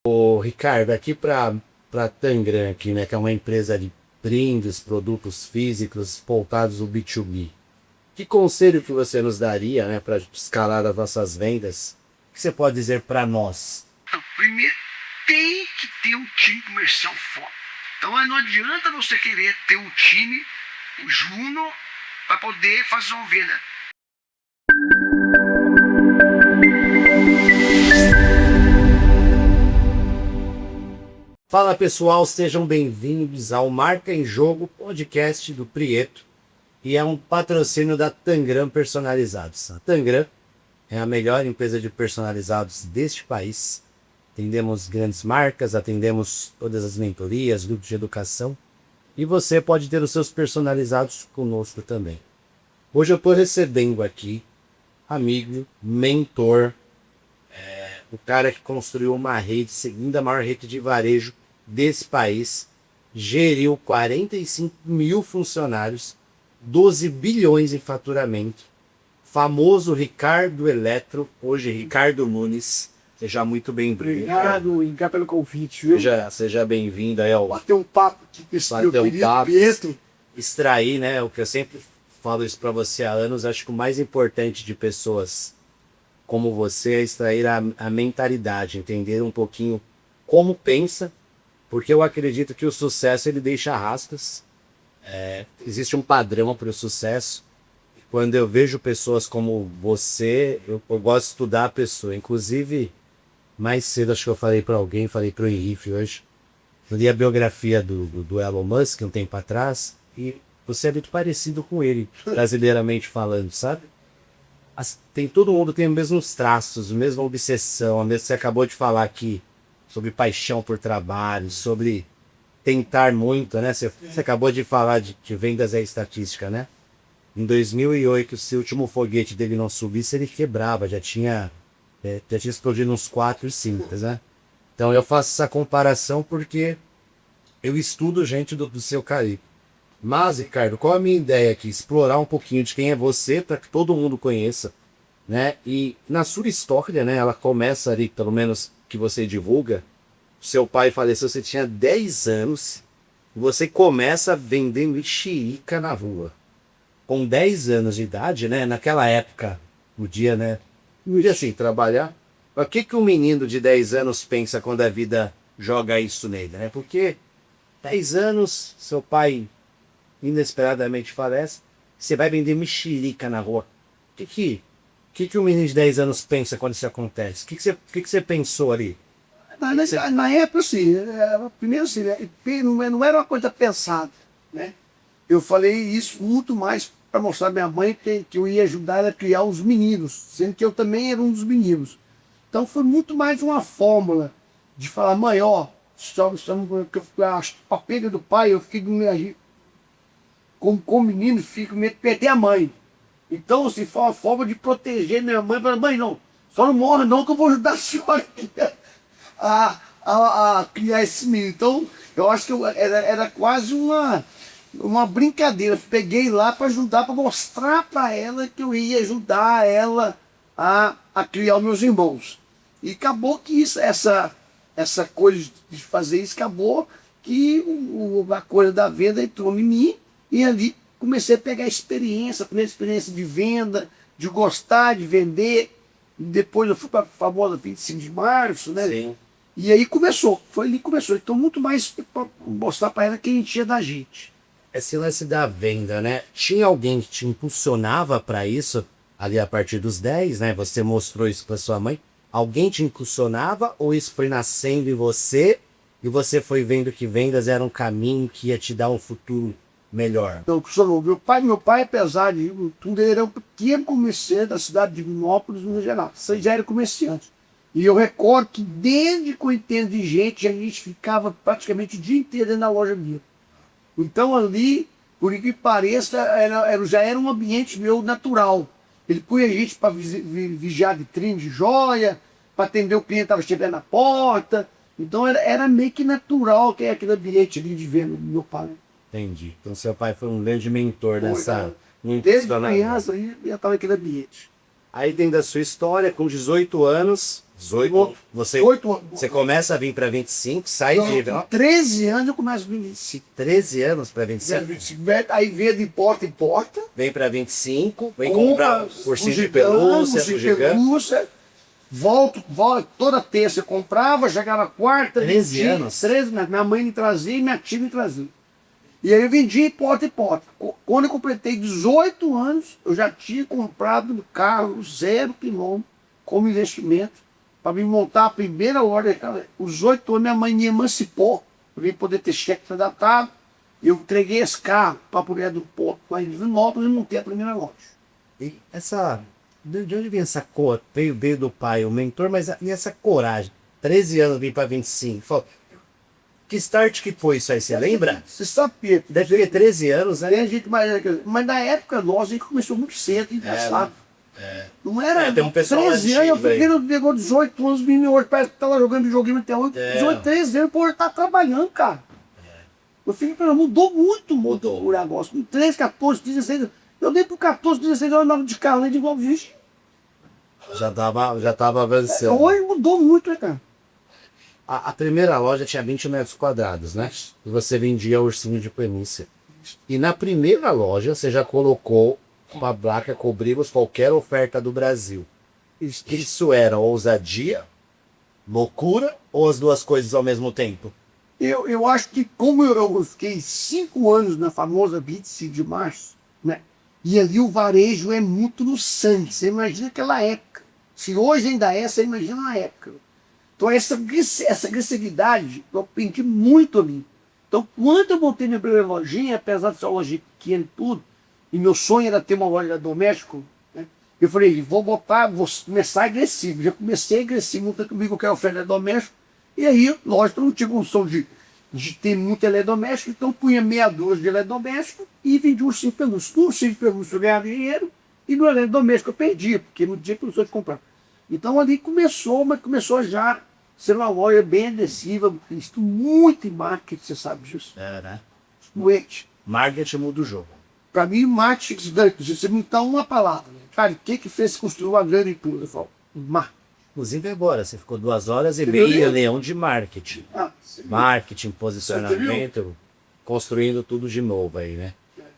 Ô, Ricardo, aqui para Tangram, aqui, né, que é uma empresa de brindes, produtos físicos voltados ao B2B. Que conselho que você nos daria, né, para escalar as nossas vendas? O que você pode dizer para nós? Então, primeiro, tem que ter um time comercial forte. Então não adianta você querer ter um time júnior para poder fazer uma venda. Fala pessoal, sejam bem-vindos ao Marca em Jogo, podcast do Prieto, e é um patrocínio da Tangram Personalizados. A Tangram é a melhor empresa de personalizados deste país. Atendemos grandes marcas, atendemos todas as mentorias, grupos de educação, e você pode ter os seus personalizados conosco também. Hoje eu estou recebendo aqui amigo, mentor, o cara que construiu uma rede, segunda maior rede de varejo desse país, geriu 45 mil funcionários, 12 bilhões em faturamento, famoso Ricardo Eletro, hoje Ricardo Nunes. Seja muito bem-vindo. Obrigado pelo convite, viu? Seja bem-vindo aí ao Bater um papo aqui com esse meu querido papo, Pietro. extrair, né? O que eu sempre falo isso para você há anos, acho que o mais importante de pessoas como você é extrair a mentalidade, entender um pouquinho como pensa, porque eu acredito que o sucesso ele deixa rastas. Existe um padrão para o sucesso. Quando eu vejo pessoas como você, eu gosto de estudar a pessoa. Inclusive, mais cedo acho que eu falei para alguém, falei para o Henrique hoje, eu li a biografia do Elon Musk um tempo atrás, e você é muito parecido com ele, brasileiramente falando, sabe? Todo mundo tem os mesmos traços, a mesma obsessão, a mesma, você acabou de falar aqui sobre paixão por trabalho, sobre tentar muito, né? Você acabou de falar de vendas é estatística, né? Em 2008, se o último foguete dele não subisse, ele quebrava, já tinha explodido uns 4 e 5, né? Então eu faço essa comparação porque eu estudo gente do seu calibre. Mas, Ricardo, qual a minha ideia aqui? Explorar um pouquinho de quem é você para que todo mundo conheça, né? E na sua história, né? Ela começa ali, pelo menos que você divulga. Seu pai faleceu, você tinha 10 anos. E você começa vendendo mexerica na rua. Com 10 anos de idade, né? Naquela época, né? Podia assim, trabalhar. Mas o que um menino de 10 anos pensa quando a vida joga isso nele, né? Porque 10 anos, seu pai inesperadamente falece, você vai vender mexerica na rua. O que um menino de 10 anos pensa quando isso acontece? O que você pensou ali? Na época, assim, primeiro assim, não era uma coisa pensada, né? Eu falei isso muito mais para mostrar à minha mãe que eu ia ajudar ela a criar os meninos, sendo que eu também era um dos meninos. Então foi muito mais uma fórmula de falar, mãe, ó, a perda do pai, eu fiquei como menino, fico com medo de perder a mãe. Então, assim, foi uma forma de proteger minha mãe. Falei, mãe, não, só não morre não, que eu vou ajudar a senhora a criar esse menino. Então, eu acho que era quase uma brincadeira. Peguei lá para ajudar, para mostrar para ela que eu ia ajudar ela a criar os meus irmãos. E acabou que essa coisa de fazer isso, acabou que a coisa da venda entrou em mim. E ali comecei a pegar experiência, primeira experiência de venda, de gostar de vender. Depois eu fui para a famosa 25 de março, né? Sim. E aí foi ali que começou. Então, muito mais para mostrar para ela quem a gente tinha da gente. Esse lance da venda, né? Tinha alguém que te impulsionava para isso ali a partir dos 10, né? Você mostrou isso para sua mãe. Alguém te impulsionava ou isso foi nascendo em você e você foi vendo que vendas era um caminho que ia te dar um futuro melhor? Então, meu pai, apesar de tudo, ele era um pequeno comerciante da cidade de Divinópolis, Minas Gerais. Você já era comerciante. E eu recordo que desde que eu entendo de gente, a gente ficava praticamente o dia inteiro dentro da loja minha. Então ali, por que pareça, já era um ambiente meu natural. Ele punha a gente para vigiar vitrine de joia, para atender o cliente que estava chegando na porta. Então era meio que natural que é aquele ambiente ali de venda do meu pai. Entendi. Então seu pai foi um grande mentor nessa... Desde criança, já estava naquele ambiente. Aí dentro da sua história, com 18 anos, 18, você 8 anos. você começa a vir para 25, sai Não, de com 13 anos eu começo a vir. 13 anos para 25, Aí vem de porta em porta. vem para 25, vem Compra comprar ursinho de pelúcia, pelúcia. Volto, toda terça eu comprava, chegava quarta, 13 vendia, anos? 13, minha mãe me trazia e minha tia me trazia. E aí eu vendia em porta em porta. Quando eu completei 18 anos, eu já tinha comprado um carro 0 quilômetro como investimento para me montar a primeira loja. Os 8 anos minha mãe me emancipou para eu poder ter cheque predatado. Eu entreguei esse carro para poder do ponto para Divinópolis e montei a primeira loja. E de onde vem essa cor? Veio do pai, o mentor, mas e essa coragem? 13 anos vim para 25. Que start que foi isso aí, você lembra? Você sabe, Pedro, Deve ter 13 anos, né? tem gente mas na época nossa, a gente começou muito cedo, engraçado. Não era tem um pessoal 13 anos, eu antigo aí. peguei, pegou 18 anos, menino hoje parece que tá lá jogando videogame até hoje. 18, 13 anos, pô, tá trabalhando, cara. Meu filho mudou muito o negócio. Com 13, 14, 16 anos. Eu dei por 14, 16 anos, eu andava de carro, de igual vixe. Já tava avançando. Hoje mudou muito, né, cara? A primeira loja tinha 20 metros quadrados, né? E você vendia ursinho de pelúcia. E na primeira loja você já colocou uma placa cobrimos qualquer oferta do Brasil. Isso era ousadia, loucura ou as duas coisas ao mesmo tempo? Eu acho que como eu fiquei 5 anos na famosa 25 de março, né? E ali o varejo é muito no sangue. Você imagina aquela época. Se hoje ainda é, você imagina na época. Então essa agressividade eu aprendi muito a mim. Então quando eu montei minha primeira lojinha, apesar de ser uma loja pequena e tudo, e meu sonho era ter uma loja doméstico, né? Eu falei, vou começar agressivo. Já comecei agressivo, montando comigo qualquer oferta doméstica. E aí, lógico, eu não tinha condição de ter muito eletrodoméstico, então punha meia dúzia de eletrodoméstico e vendia ursinho de pelúcia. No ursinho de pelúcia eu ganhava dinheiro e no eletrodoméstico eu perdia, porque não tinha condição de comprar. Então ali começou, mas começou já a ser uma loja bem agressiva, isso muito em marketing, você sabe disso. Né? Doente. Marketing muda o jogo. Para mim, marketing, se você me dá uma palavra, né? Cara, o que fez construir uma grande empresa? Eu falo, marketing. Inclusive agora, você ficou 2 horas e meia, leão de marketing. Marketing, posicionamento, construindo tudo de novo aí, né?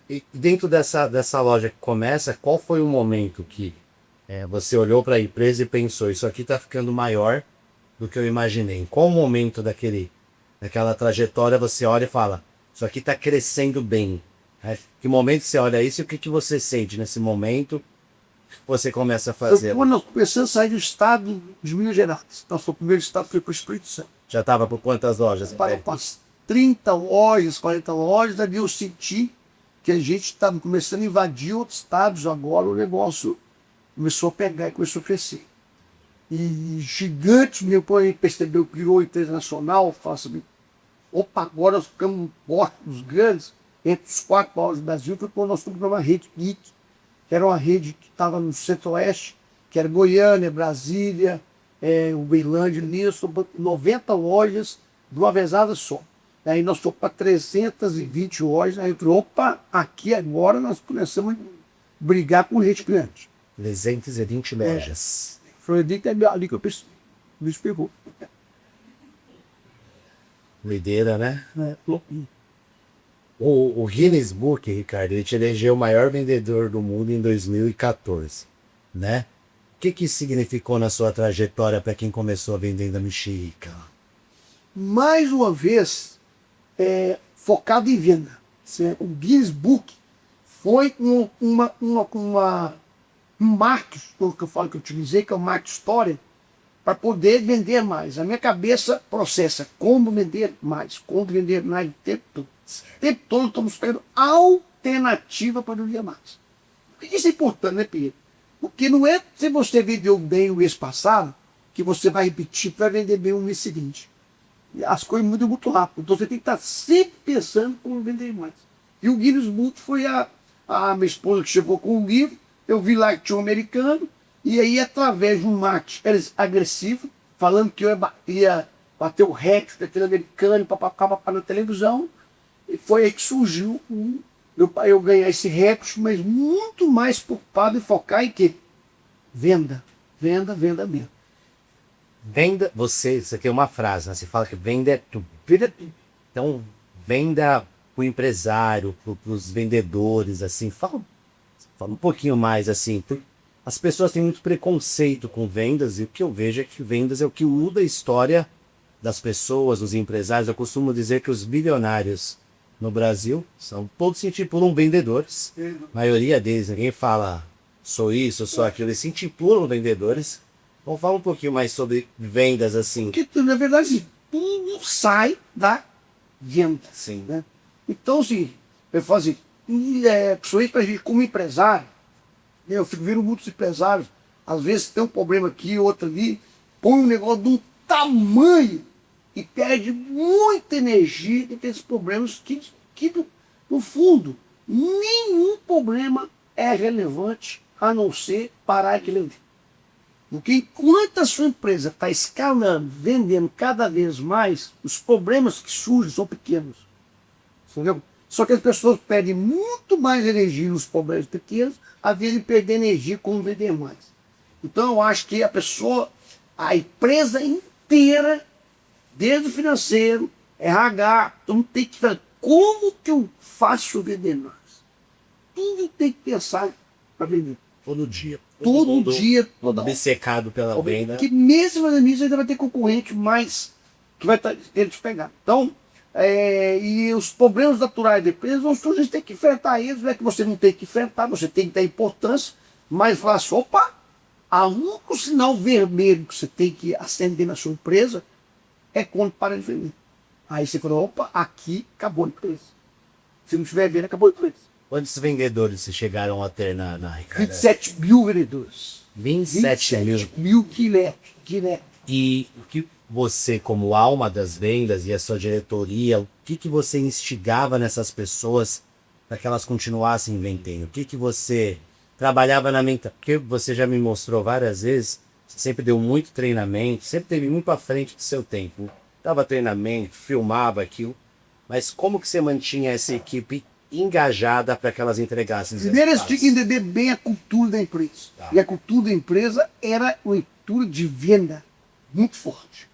E dentro dessa loja que começa, qual foi o momento que você olhou para a empresa e pensou, isso aqui está ficando maior do que eu imaginei? Em qual momento daquela trajetória você olha e fala, isso aqui está crescendo bem? Que momento você olha isso e o que você sente nesse momento que você começa a fazer? Quando eu comecei a sair do estado de Minas Gerais, nosso primeiro estado foi para o Espírito Santo. Já estava por quantas lojas? Para 30 lojas, 40 lojas, ali eu senti que a gente estava começando a invadir outros estados, agora o negócio começou a pegar e começou a crescer. E gigante, meu pai percebeu que virou internacional, falou assim, opa, agora nós ficamos fortes, grandes, entre os 4 maiores do Brasil, foi quando nós fomos para uma rede geek, que era uma rede que estava no centro-oeste, que era Goiânia, Brasília, Uberlândia, nisso, 90 lojas de uma vezada só. Aí nós fomos para 320 lojas, aí eu falei, opa, aqui agora nós começamos a brigar com rede grande. 320 lojas. Foi ali que eu pensei, me explicou. Doideira, né? O Guinness Book, Ricardo, ele te elegeu o maior vendedor do mundo em 2014, né? O que isso significou na sua trajetória para quem começou a vender mexerica? Mais uma vez, focado em venda. O Guinness Book foi um marketing, que eu falo que eu utilizei, que é o marketing história, para poder vender mais. A minha cabeça processa como vender mais o tempo todo. O tempo todo estamos esperando alternativa para vender mais. Por que isso é importante, né, Pedro? Porque não é se você vendeu bem o mês passado, que você vai repetir para vender bem o mês seguinte. As coisas mudam muito rápido. Então você tem que estar sempre pensando como vender mais. E o Guinness Book foi a minha esposa que chegou com o livro, eu vi lá que tinha um americano, e aí através de um marketing agressivo, falando que eu ia bater o recorde daquele americano para na televisão, e foi aí que surgiu eu ganhar esse recorde, mas muito mais preocupado em focar em quê? Venda. Venda, você tem uma frase, né? Você fala que venda é tudo. Então, venda para o empresário, para os vendedores, assim, fala um pouquinho mais, assim. As pessoas têm muito preconceito com vendas e o que eu vejo é que vendas é o que muda a história das pessoas, dos empresários. Eu costumo dizer que os bilionários no Brasil são todos se intitulam vendedores. A maioria deles, ninguém fala sou isso, sou aquilo, eles se intitulam vendedores. Vamos falar um pouquinho mais sobre vendas, assim. Porque, na verdade, tudo sai da venda. Sim. Né? Então, assim, eu falo assim, principalmente pra gente como empresário, né, eu fico vendo muitos empresários, às vezes tem um problema aqui, outro ali, põe um negócio de um tamanho e perde muita energia com esses problemas que no fundo, nenhum problema é relevante a não ser parar de vender. Porque enquanto a sua empresa está escalando, vendendo cada vez mais, os problemas que surgem são pequenos. Entendeu? Só que as pessoas perdem muito mais energia nos problemas pequenos, a vez de perder energia com vender mais. Então eu acho que a empresa inteira, desde o financeiro, RH, então tem que fazer como que eu faço vender mais. Tudo tem que pensar para vender. Todo dia. Todo dia, toda hora. Obcecado pela venda. Que mesmo fazendo isso ainda vai ter concorrente mais que vai ter de pegar. Então, e os problemas naturais da empresa vão surgir, a gente tem que enfrentar eles, não é que você não tem que enfrentar, você tem que dar importância, mas falar assim, opa, há um sinal vermelho que você tem que acender na sua empresa é quando para de vender. Aí você fala, opa, aqui acabou a empresa. Se não estiver vendo, acabou a empresa. Quantos vendedores vocês chegaram a ter na Ricardo? 27 mil vendedores. 27 mil. Mil direto. E o que você, como alma das vendas e a sua diretoria, o que você instigava nessas pessoas para que elas continuassem vendendo? O que você trabalhava na mente? Porque você já me mostrou várias vezes, você sempre deu muito treinamento, sempre teve muito à frente do seu tempo. Dava treinamento, filmava aquilo, mas como que você mantinha essa equipe engajada para que elas entregassem? Primeiro eles tinham que entender bem a cultura da empresa. Tá. E a cultura da empresa era uma cultura de venda muito forte.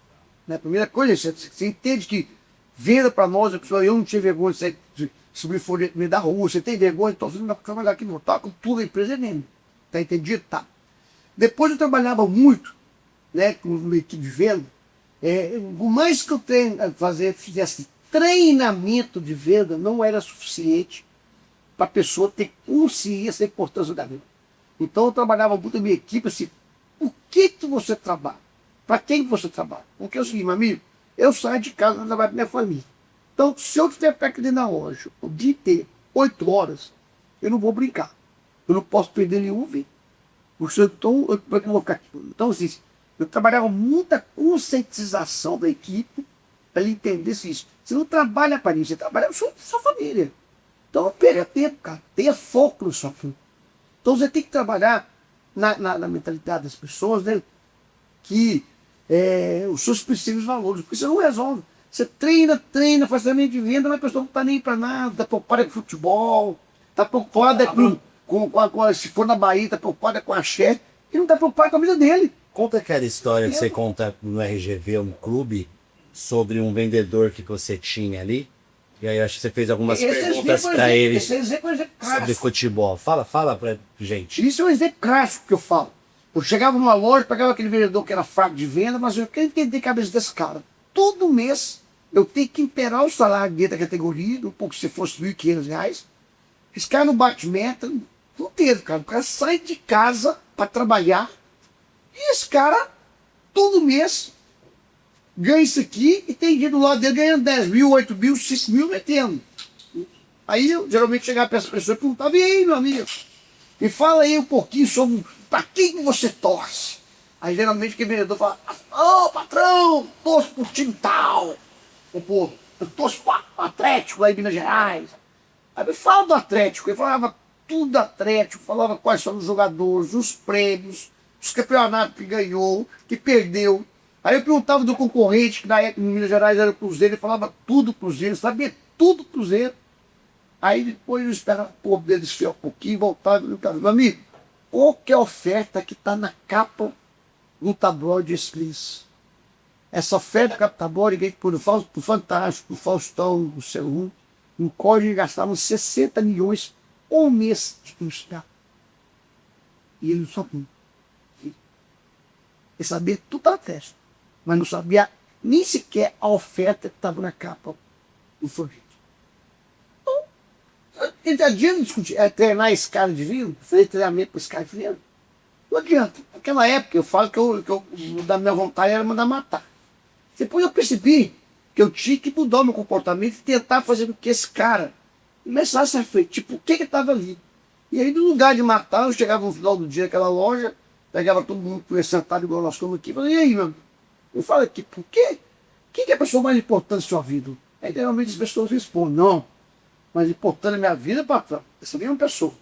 Né? A primeira coisa, você entende que venda para nós, eu não tinha vergonha de subir fora da rua, você tem vergonha, então você não vai trabalhar aqui, não. Tá? A cultura da empresa é venda. Tá entendido? Tá. Depois eu trabalhava muito, né, com uma equipe de venda. Por mais que eu fizesse treinamento de venda, não era suficiente para a pessoa ter consciência da importância da venda. Então eu trabalhava muito na minha equipe assim, por que você trabalha? Para quem você trabalha? Porque é o seguinte, meu amigo, eu saio de casa para trabalhar com minha família. Então, se eu estiver perto dentro da loja o dia inteiro, 8 horas, eu não vou brincar. Eu não posso perder nenhum vídeo. Então, assim, eu trabalhava muita conscientização da equipe para ele entender isso. Você não trabalha para isso, você trabalha para sua família. Então não perca tempo, cara. Tenha foco no seu filho. Então você tem que trabalhar na mentalidade das pessoas, né? Que os seus princípios e valores, porque você não resolve. Você treina, faz treinamento de venda, mas a pessoa não está nem para nada, está preocupada com futebol, está preocupada se for na Bahia, está preocupada com a chefe, e não está preocupada com a vida dele. Conta aquela história que você conta no RGV, um clube, sobre um vendedor que você tinha ali. E aí eu acho que você fez algumas perguntas para eles sobre futebol. Fala pra gente. Isso é um exemplo clássico que eu falo. Eu chegava numa loja, pegava aquele vendedor que era fraco de venda, mas eu quero entender a cabeça desse cara. Todo mês eu tenho que imperar o salário dentro da categoria, um pouco se fosse R$1.500. Esse cara não bate meta, inteiro, cara. O cara sai de casa para trabalhar e esse cara, todo mês, ganha isso aqui e tem dia do lado dele ganhando 10 mil, 8 mil, 5 mil metendo. Aí eu geralmente chegava para essa pessoa e perguntava, e aí, meu amigo, me fala aí um pouquinho sobre para quem você torce. Aí geralmente o vendedor fala, patrão, torço pro time tal. Ou, eu torço pro Atlético lá em Minas Gerais. Aí me fala do Atlético, ele falava tudo do Atlético, falava quais são os jogadores, os prêmios, os campeonatos que ganhou, que perdeu. Aí eu perguntava do concorrente, que na época em Minas Gerais era o Cruzeiro, ele falava tudo Cruzeiro, sabia tudo Cruzeiro. Aí depois eu esperava o povo dele esfriar um pouquinho, voltava e meu amigo, qual que é a oferta que está na capa do tabloide Express? essa oferta captatória que por do Fantástico, do Faustão, do C1, um código gastavam 60 milhões por mês de publicidade. E ele não sabia. Ele sabia tudo da testa, mas não sabia nem sequer a oferta que estava na capa do folheto. Então, não adianta discutir, treinar esse cara de vinho, fazer treinamento para esse cara de vinho. Não adianta. Naquela época eu falo que eu da minha vontade era mandar matar. Depois eu percebi que eu tinha que mudar o meu comportamento e tentar fazer com que esse cara começasse a refletir, tipo, o que estava ali. E aí, no lugar de matar, eu chegava no final do dia naquela loja, pegava todo mundo sentado igual nós estamos aqui, e falei, e aí, meu? Eu falo aqui, por quê? Quem que é a pessoa mais importante da sua vida? Aí, geralmente, as pessoas respondem, não, mas importante na minha vida, patrão, essa mesma pessoa.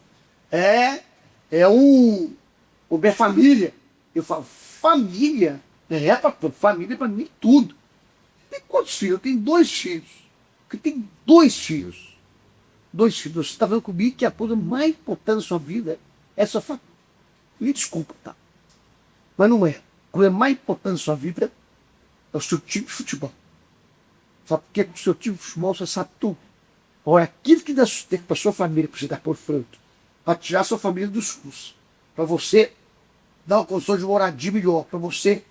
Minha família. Eu falo, família? Patrão, família para mim tudo. Tem quantos filhos? Eu tenho 2 filhos. Eu tenho 2 filhos. 2 filhos. Você está vendo comigo que a coisa mais importante da sua vida é a sua família. Me desculpa, tá? Mas não é. A coisa mais importante da sua vida é o seu time de futebol. Sabe por quê? Com o seu time de futebol você sabe tudo. Olha, aquilo que dá sustento para a sua família, para você dar por fruto, para tirar a sua família dos custos, para você dar uma condição de moradia melhor, para você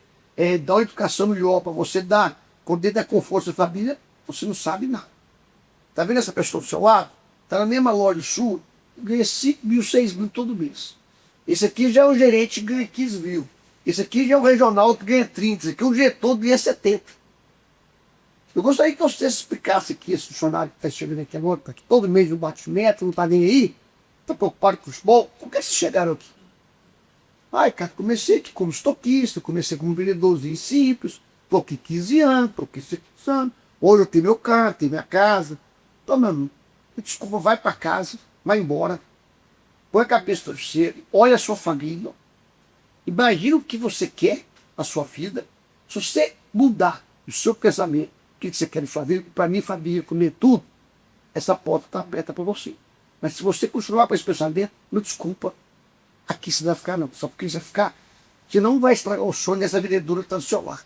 dar uma educação melhor, para você dar, quando ele dá conforto à sua família, você não sabe nada. Tá vendo essa pessoa do seu lado? Tá na mesma loja sua, ganha 5 mil, 6 mil todo mês. Esse aqui já é o gerente que ganha 15 mil. Esse aqui já é o regional que ganha 30. Esse aqui é o diretor que ganha 70. Eu gostaria que você explicasse aqui, esse funcionário que está chegando aqui agora, que todo mês não bate meta, não está nem aí, está preocupado com o futebol. Por que vocês chegaram aqui? Ai, cara, comecei aqui como estoquista, comecei como vendedorzinho simples, estou aqui 15 anos, estou aqui 6 anos, hoje eu tenho meu carro, tenho minha casa. Então, meu amigo, desculpa, vai para casa, vai embora, põe a cabeça no travesseiro, olha a sua família, imagina o que você quer na sua vida. Se você mudar o seu pensamento, o que você quer fazer, para mim, família, comer tudo, essa porta está aberta para você. Mas se você continuar com esse pensamento, não desculpa, aqui você não vai ficar não. Só porque você vai ficar, você não vai estragar o sonho dessa vendedora que está do seu lado.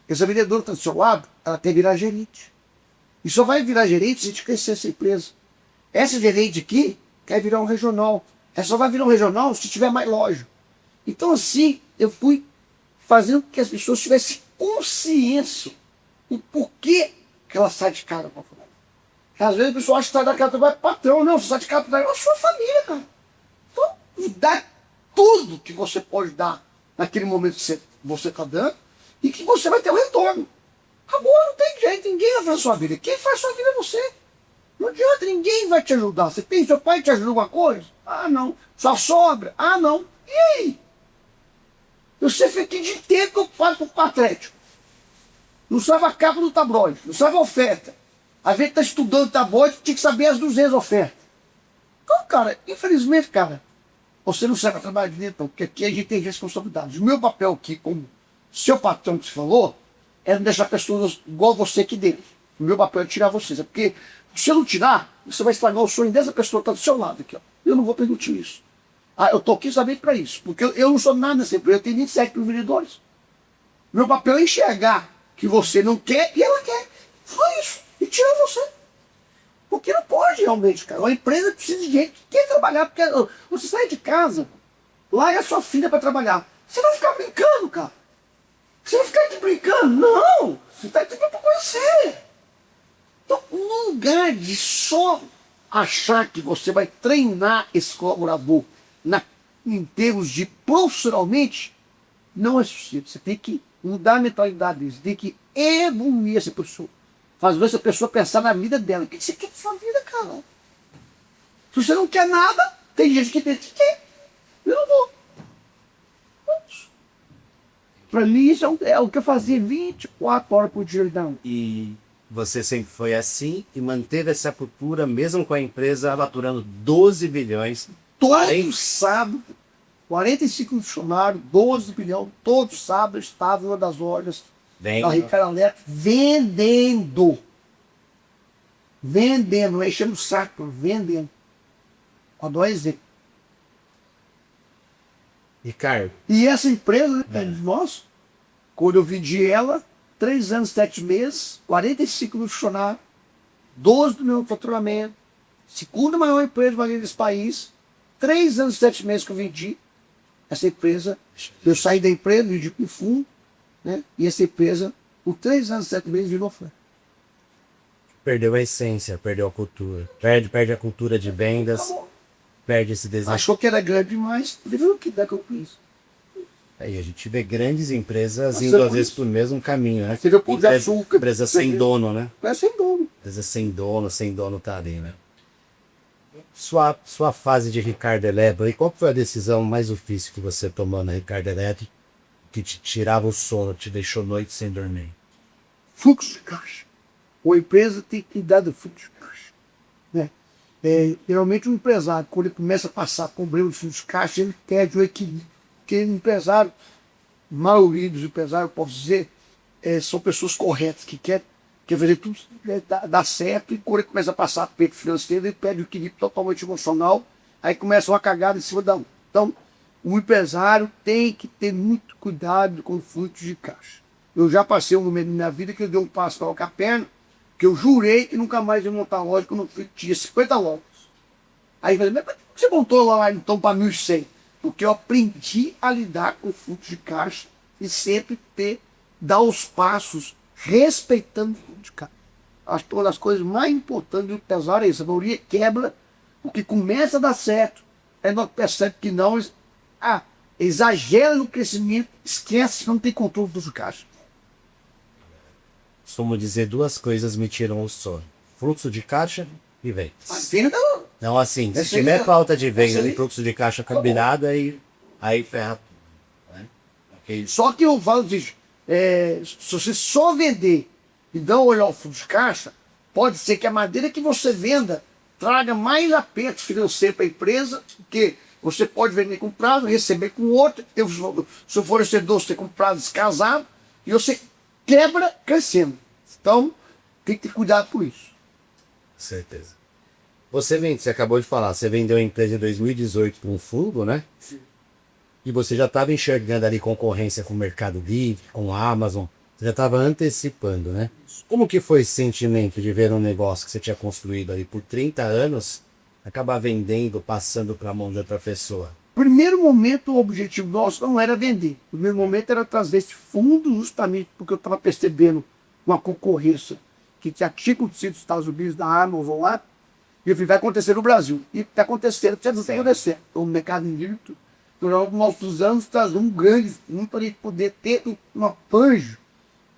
Essa vendedora que está do seu lado, ela tem que virar gerente. E só vai virar gerente se a gente crescer essa empresa. Essa gerente aqui quer virar um regional. Ela só vai virar um regional se tiver mais loja. Então assim, eu fui fazendo com que as pessoas tivessem consciência do porquê que ela sai de casa para falar. Às vezes a pessoa acha que sai da casa para patrão. Não, você sai de casa para a sua família, cara. Então, dá tudo que você pode dar naquele momento que você está dando e que você vai ter um retorno. Agora não tem jeito, ninguém vai fazer a sua vida. Quem faz a sua vida é você. Não adianta, ninguém vai te ajudar. Você tem seu pai te ajuda alguma coisa? Ah, não. Sua sogra? Ah, não. E aí? Você fica o dia inteiro preocupado com o Atlético. Não sabe a capa do tabloide, não sabe a oferta. A gente está estudando tabloide, tinha que saber as 200 ofertas. Então, cara, infelizmente, cara, você não sabe trabalhar de dentro, não, porque aqui a gente tem responsabilidade. O meu papel aqui, como seu patrão que você falou, é não deixar pessoas igual você aqui dentro. O meu papel é tirar vocês. É porque, se eu não tirar, você vai estragar o sonho dessa pessoa que está do seu lado aqui. Ó. Eu não vou permitir isso. Ah, eu estou aqui somente para isso. Porque eu não sou nada nessa empresa. Eu tenho 27 mil vendedores. Meu papel é enxergar que você não quer e ela quer. Só isso. E tirar você. Porque não pode realmente, cara. Uma empresa precisa de gente que quer trabalhar. Porque você sai de casa, lá é a sua filha para trabalhar. Você vai ficar brincando, cara. Você vai ficar aqui brincando? Não! Você está aqui para conhecer. Então, no lugar de só achar que você vai treinar esse colaborador em termos de profissionalmente, não é suficiente. Você tem que mudar a mentalidade deles, tem que evoluir essa pessoa. Fazer essa pessoa pensar na vida dela. O que você quer da sua vida, cara? Se você não quer nada, tem gente que quer. Eu não vou. Para mim, isso é o que eu fazia 24 horas por dia. Não. E você sempre foi assim e manteve essa cultura, mesmo com a empresa faturando 12 bilhões. Todo sábado, 45 funcionários, 12 bilhões, todo sábado eu estava em uma das lojas da Ricardo Eletro vendendo. Vendendo, não é enchendo o saco, vendendo. Ó, dá um exemplo. Ricardo. E essa empresa, nossa, quando eu vendi ela, 3 anos, 7 meses, 45 mil funcionários, 12 do meu faturamento, segunda maior empresa desse país, 3 anos, 7 meses que eu vendi essa empresa. Eu saí da empresa, vendi para o fundo, né? E essa empresa, por 3 anos, 7 meses, virou franquia. Perdeu a essência, perdeu a cultura. Perde a cultura de vendas, perde esse desejo. Achou que era grande demais, viu o que dá com isso. Aí a gente vê grandes empresas Nossa, indo é às por vezes isso. pro mesmo caminho, né? Você vê o Pão de Açúcar. Empresa sem dono, né? É sem dono. Empresa sem dono tá ali, né? Sua fase de Ricardo Eletro, e qual foi a decisão mais difícil que você tomou na Ricardo Eletro que te tirava o sono, te deixou noite sem dormir? Fluxo de caixa. A empresa tem que dar do fluxo de caixa. Né? Geralmente o empresário, quando ele começa a passar problema de fluxo de caixa, ele perde o equilíbrio. Porque o empresário, a maioria dos empresários, eu posso dizer, são pessoas corretas, que querem fazer tudo dar certo, e quando ele começa a passar peito financeiro, ele perde o equilíbrio totalmente emocional, aí começa uma cagada em cima da outra. Então, o empresário tem que ter muito cuidado com o fluxo de caixa. Eu já passei um momento na minha vida que eu dei um passo para a perna, que eu jurei que nunca mais ia montar loja quando eu tinha 50 lojas. Aí eu falei, mas por que você montou lá então para 1.100? Porque eu aprendi a lidar com o fluxo de caixa e sempre dar os passos respeitando o fluxo de caixa. Acho que uma das coisas mais importantes do empresário é isso. A maioria quebra, o que começa a dar certo, aí nós percebe que não, exagera no crescimento, esquece que não tem controle do fluxo de caixa. Costumo dizer 2 coisas me tiram o sono: fluxo de caixa e vendas. A venda, Não, assim, se Essa tiver aí- falta de vendas essa e aí- fluxo de caixa combinado, aí ferra tudo. Né? só que eu falo disso, se você só vender e não olhar o fluxo de caixa, pode ser que a maneira que você venda traga mais aperto financeiro para a empresa, porque você pode vender com prazo, receber com outro, ter o seu fornecedor você com prazo descasado, e você quebra crescendo. Então, tem que ter cuidado com isso. Certeza. Você acabou de falar, você vendeu a empresa em 2018 para um fundo, né? Sim. E você já estava enxergando ali concorrência com o Mercado Livre, com a Amazon, você já estava antecipando, né? Como que foi esse sentimento de ver um negócio que você tinha construído ali por 30 anos, acabar vendendo, passando para a mão de outra pessoa? Primeiro momento, o objetivo nosso não era vender. O primeiro momento era trazer esse fundo justamente porque eu estava percebendo uma concorrência que já tinha acontecido nos Estados Unidos, da Amazon lá, e eu falei, vai acontecer no Brasil. E está acontecendo, precisa acontecer. O mercado livre, durante os nossos anos, traz um grande fundo para ele poder ter um arranjo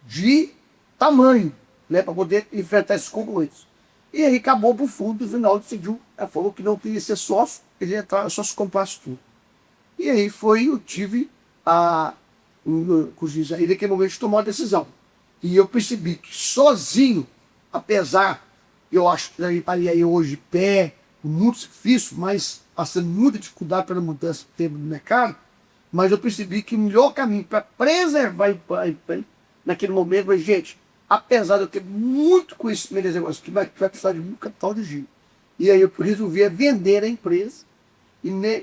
de tamanho, né, para poder enfrentar esses concorrentes. E aí acabou para o fundo, no final decidiu, falou que não queria ser sócio, ele ia entrar só se comprasse tudo. E aí eu tive aí naquele momento de tomar uma decisão. E eu percebi que sozinho, apesar, eu acho que eu estaria hoje de pé, muito difícil, mas passando muita dificuldade pela mudança do tempo do mercado, mas eu percebi que o melhor caminho para preservar a empresa naquele momento foi, gente, apesar de eu ter muito conhecimento desse negócio, que vai precisar de muito capital de giro. E aí eu resolvi vender a empresa,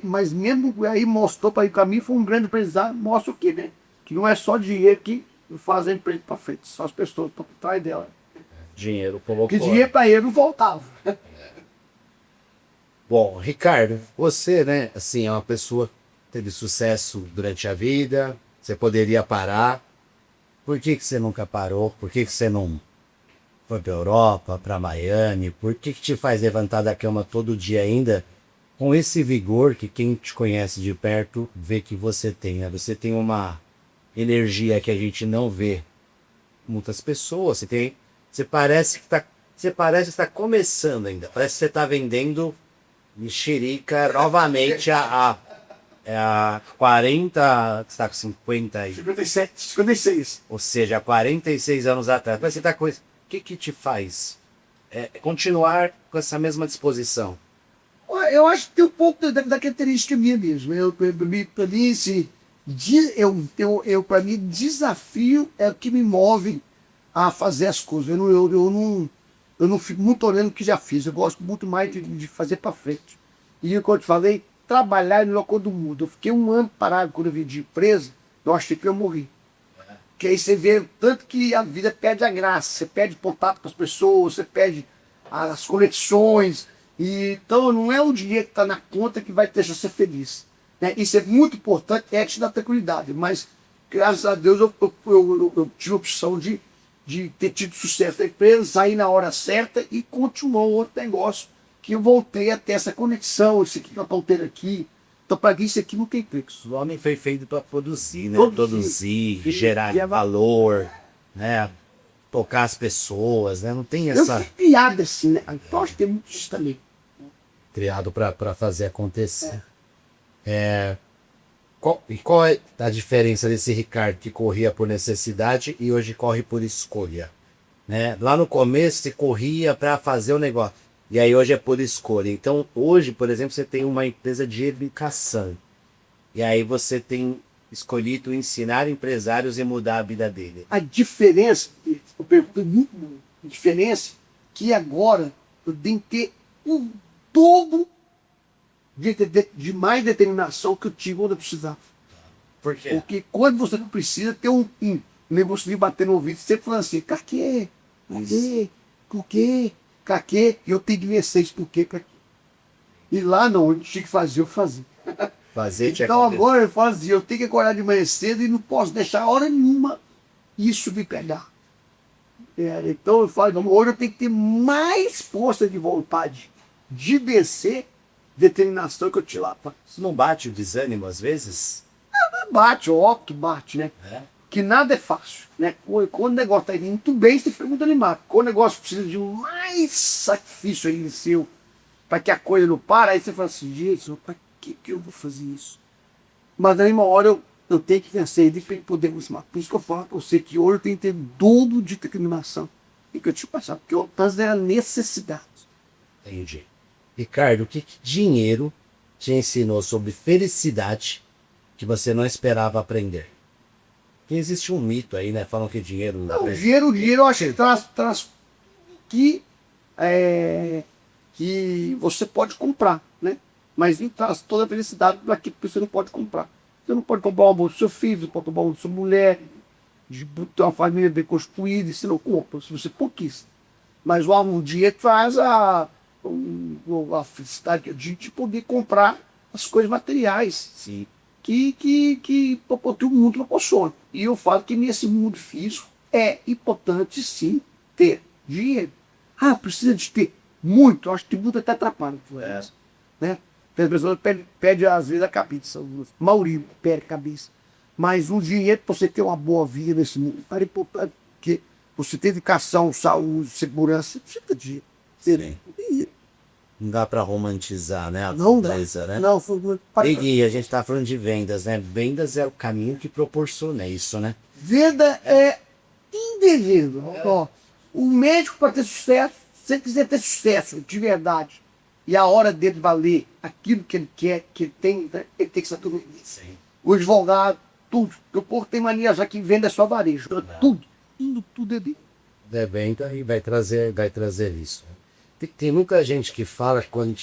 mas mesmo aí mostrou para o caminho, foi um grande aprendizado, mostra o quê, né? Que não é só dinheiro que faz a empresa para frente, só as pessoas para trás dela. Dinheiro colocou. Porque dinheiro para ele não voltava. Bom, Ricardo, você, né, assim, é uma pessoa que teve sucesso durante a vida, você poderia parar. Por que você nunca parou? Por que você não foi para Europa, para Miami? Por que te faz levantar da cama todo dia ainda com esse vigor que quem te conhece de perto vê que você tem, né? Você tem uma energia que a gente não vê muitas pessoas. Você parece que está começando ainda. Parece que você está vendendo mexerica novamente a 40, você está com 50 aí. 57, 56. Ou seja, há 46 anos atrás. Mas você tá com isso. O que te faz continuar com essa mesma disposição? Eu acho que tem um pouco da característica minha mesmo. Para mim, desafio é o que me move a fazer as coisas. Eu não fico muito olhando o que já fiz. Eu gosto muito mais de fazer para frente. E como eu te falei, trabalhar é a melhor coisa do mundo. Eu fiquei 1 ano parado quando eu vendi empresa. Eu achei que eu morri. Que aí você vê tanto que a vida perde a graça, você perde contato com as pessoas, você perde as conexões. E, então não é o dinheiro que está na conta que vai deixar você feliz. Né? Isso é muito importante, é te dar tranquilidade. Mas, graças a Deus, eu tive a opção de ter tido sucesso na empresa, sair na hora certa e continuou outro negócio. Que eu voltei a ter essa conexão, isso aqui que eu estou tendo aqui. Então, para mim, isso aqui não tem preço. O homem foi feito para produzir, né? Produzir. Gerar valor, né? Tocar as pessoas, né? Não tem Eu essa fui criado assim, né? Então, acho que tem muito disso também. criado para fazer acontecer. Qual é a diferença desse Ricardo que corria por necessidade e hoje corre por escolha? Né? Lá no começo você corria para fazer o negócio e aí hoje é por escolha. Então hoje, por exemplo, você tem uma empresa de educação e aí você tem escolhido ensinar empresários e mudar a vida dele. A diferença, eu pergunto muito, a diferença é que agora eu tenho que ter um dobro de mais determinação que eu tive quando eu precisava. Por quê? Porque quando você não precisa, ter um negócio de bater no ouvido, sempre falando assim, caquê, por quê, caquê, e eu tenho que vencer isso, por quê, caquê. E lá não, eu tinha que fazer, eu fazia. Fazer tinha Então que agora eu fazia, eu tenho que acordar de manhã cedo e não posso deixar hora nenhuma isso me pegar. Então eu falo, não, hoje eu tenho que ter mais força de vontade de vencer, determinação que eu te lá. Isso não bate o desânimo às vezes? Bate, óbvio que bate, né? É. Que nada é fácil, né? Quando o negócio está indo muito bem, você fica muito animado. Quando o negócio precisa de mais sacrifício aí seu, para que a coisa não para, aí você fala assim, gente, para que eu vou fazer isso? Mas aí uma hora eu tenho que vencer, ele tem que poder continuar. Por isso que eu falo para você que hoje eu tenho que ter dobro de determinação. E que eu te passar, porque eu fazer a necessidade. Entendi. Ricardo, o que dinheiro te ensinou sobre felicidade que você não esperava aprender? Porque existe um mito aí, né? Falam que dinheiro não dá Não, pra- o dinheiro eu acho que traz que você pode comprar, né? Mas não traz toda a felicidade daquilo que você não pode comprar. Você não pode comprar uma bolsa do seu filho, você não pode comprar uma bolsa da sua mulher, de ter uma família bem construída, e você não compra, se você conquista. Mas o dinheiro traz a felicidade de poder comprar as coisas materiais Sim. que o mundo proporciona. E eu falo que nesse mundo físico é importante sim ter dinheiro. Ah, precisa de ter muito, eu acho que muito até atrapalha. Né? As pessoas pedem às vezes a cabeça, Maurício pede a cabeça. Mas o dinheiro para você ter uma boa vida nesse mundo é importante, porque você ter educação, saúde, segurança, você precisa de dinheiro. Sim. Não dá pra romantizar, né? A Não dá. pobreza, né? Não, E Gui, a gente tá falando de vendas, né? Vendas é o caminho que proporciona isso, né? venda é indevido. Ó, o médico, para ter sucesso, se ele quiser ter sucesso de verdade, e a hora dele valer aquilo que ele quer, que ele tem, né, ele tem que estar tudo isso. Sim. O advogado, tudo. Porque o povo tem mania já que venda é só varejo. Tudo é dele. É venda e vai trazer isso. Tem muita gente que fala que quando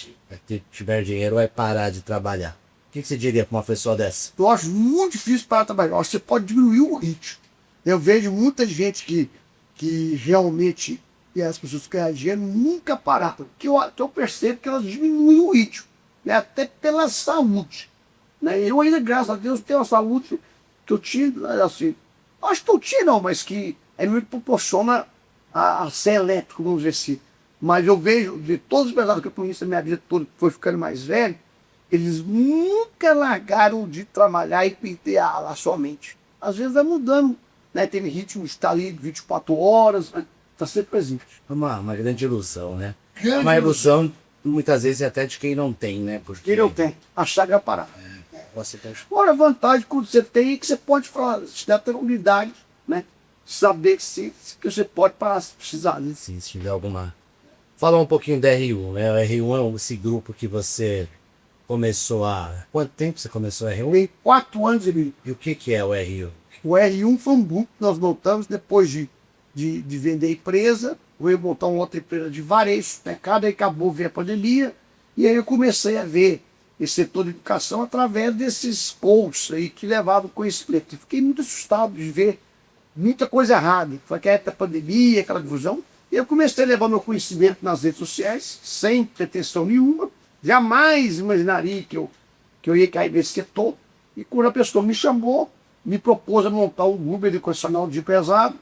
tiver dinheiro vai parar de trabalhar. O que você diria para uma pessoa dessa? Eu acho muito difícil para trabalhar. Eu acho que você pode diminuir o ritmo. Eu vejo muita gente que realmente, e as pessoas que ganham dinheiro, nunca pararam. Porque eu percebo que elas diminuem o ritmo, né? Até pela saúde. Né? Eu ainda, graças a Deus, tenho a saúde que eu tinha, assim, acho que eu tinha não, mas que me proporciona a ser elétrico, vamos dizer assim. Mas eu vejo, de todos os pedaços que eu conheço na minha vida toda, que foi ficando mais velho, eles nunca largaram de trabalhar e perder a sua mente. Às vezes vai mudando, né? Tem ritmo, está ali 24 horas, né? Está sempre presente. É uma grande ilusão, né? Grande Uma ilusão, muitas vezes, até de quem não tem, né? Porque Quem não tem, achar que vai parar. você tem... Agora, a vantagem quando você tem é que você pode falar, te dá tranquilidade, né? Saber que você pode parar se precisar. Né? Sim, se tiver alguma... Falar um pouquinho da R1, né? O R1 é esse grupo que você começou há... Quanto tempo você começou a R1? Tem 4 anos e meio. E o que é o R1? O R1 foi um grupo que nós montamos depois de vender a empresa. Eu ia montar uma outra empresa de varejo, né? Cada aí acabou ver a pandemia. E aí eu comecei a ver esse setor de educação através desses posts aí que levavam conhecimento. Eu fiquei muito assustado de ver muita coisa errada. Foi aquela época da pandemia, aquela confusão. E eu comecei a levar meu conhecimento nas redes sociais, sem pretensão nenhuma. Jamais imaginaria que eu ia cair nesse setor. E quando a pessoa me chamou, me propôs a montar um grupo educacional de empresário,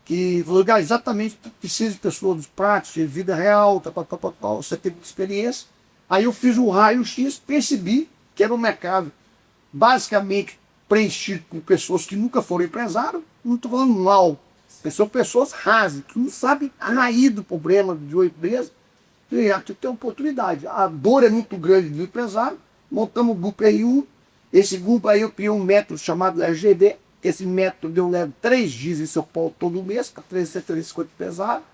que falou, cara, exatamente, precisa de pessoas práticas, de vida real, você tem muita experiência. Aí eu fiz um raio-x, percebi que era um mercado basicamente preenchido por pessoas que nunca foram empresários, não estou falando mal, são pessoas rasas, que não sabem a raiz do problema de uma empresa, e aqui tem oportunidade. A dor é muito grande do empresário, montamos o grupo RU, esse grupo aí eu criei um método chamado RGD, esse método eu levo 3 dias em São Paulo todo mês, com 350 empresários,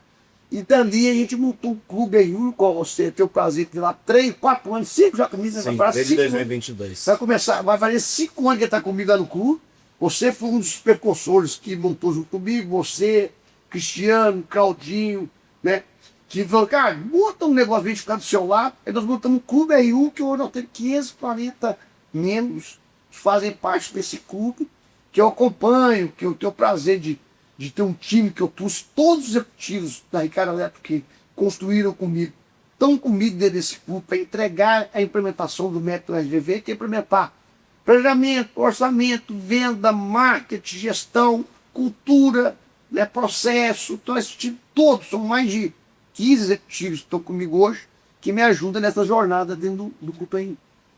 e dali a gente montou um clube RU, com você tem o prazer de ter lá 3, 4 anos, 5 já comigo, Sim, vai desde 2022. vai fazer 5 anos que ele está comigo lá no clube. Você foi um dos precursores que montou junto comigo, você, Cristiano, Claudinho, né? Que falou, cara, monta um negócio pra gente ficar do seu lado. Aí nós montamos um clube RU, que hoje nós temos 540 membros que fazem parte desse clube, que eu acompanho, que eu tenho o prazer de ter um time que eu trouxe todos os executivos da Ricardo Eletro que construíram comigo, estão comigo dentro desse clube para entregar a implementação do método SGV, que é implementar planejamento, orçamento, venda, marketing, gestão, cultura, né, processo. Então esse time todo, são mais de 15 executivos que estão comigo hoje, que me ajudam nessa jornada dentro do grupo aí.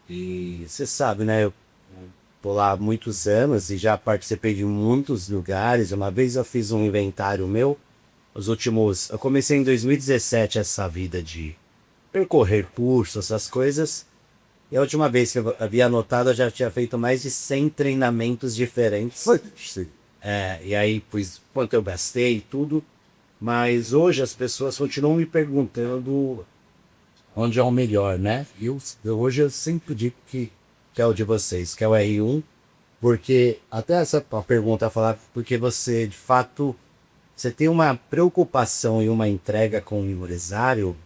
E você sabe, né? Eu tô lá há muitos anos e já participei de muitos lugares. Uma vez eu fiz um inventário meu, eu comecei em 2017 essa vida de percorrer cursos, essas coisas. E a última vez que eu havia anotado, eu já tinha feito mais de 100 treinamentos diferentes. E aí, pois, quanto eu gastei e tudo. Mas hoje as pessoas continuam me perguntando onde é o melhor, né? Hoje eu sempre digo que é o de vocês, que é o R1, porque até essa pergunta falar, porque você, de fato, você tem uma preocupação e uma entrega com o empresário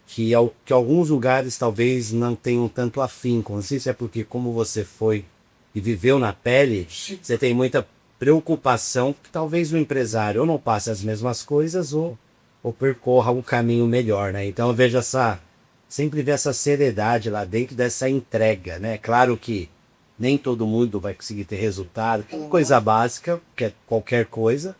que alguns lugares talvez não tenham tanto afinco. Não sei se é porque como você foi e viveu na pele, você tem muita preocupação que talvez o empresário ou não passe as mesmas coisas ou percorra um caminho melhor, né? Então eu vejo sempre ver essa seriedade lá dentro dessa entrega, né? Claro que nem todo mundo vai conseguir ter resultado, coisa básica, que é qualquer coisa,